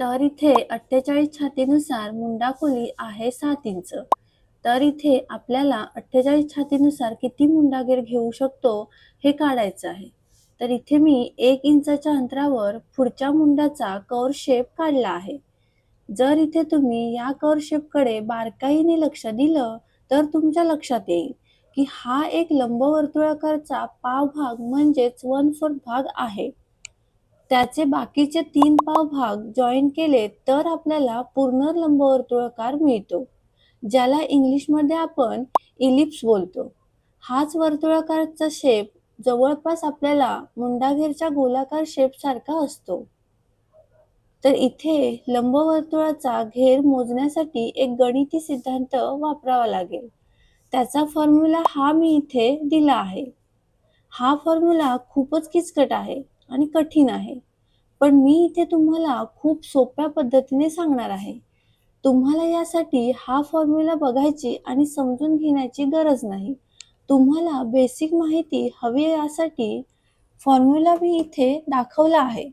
तर इथे 48 छातीनुसार मुंडाखोली आहे 7 इंच. तर इथे आपल्याला 48 छातीनुसार किती मुंडागेर घेऊ शकतो हे काढायचं आहे. तर इथे मी 1 इंचाच्या अंतरावर पुढच्या मुंडाचा कर्व शेप काढला आहे. जर इथे तुम्ही या कर्व शेपकडे बारकाईने लक्ष दिलं तर तुमच्या लक्षात येईल की हा एक लंबवर्तुळाकारचा पावभाग म्हणजेच 1/4 भाग आहे. त्याचे बाकीचे 3 भाग जॉईन केले तर आपल्याला पूर्ण लंबवर्तुळाकार मिळतो, ज्याला इंग्लिशमध्ये आपण इलिप्स बोलतो. हाच वर्तुळाकारचा शेप जवळपास आपल्याला मुंडागेरच्या गोलाकार शेप सारखा असतो. तर इथे लंबवर्तुळाचा घेर मोजण्यासाठी एक गणिती सिद्धांत वापरावा लागेल. त्याचा फॉर्म्युला हा मी इथे दिला आहे. हा फॉर्म्युला खूपच किचकट आहे आणि कठीण आहे, पण मी इथे तुम्हाला खूप सोप्या पद्धतीने सांगणार आहे. तुम्हाला यासाठी हा फॉर्म्युला बघायची आणि समजून घेण्याची गरज नाही. तुम्हाला बेसिक माहिती हवी यासाठी फॉर्म्युला मी इथे दाखवला आहे.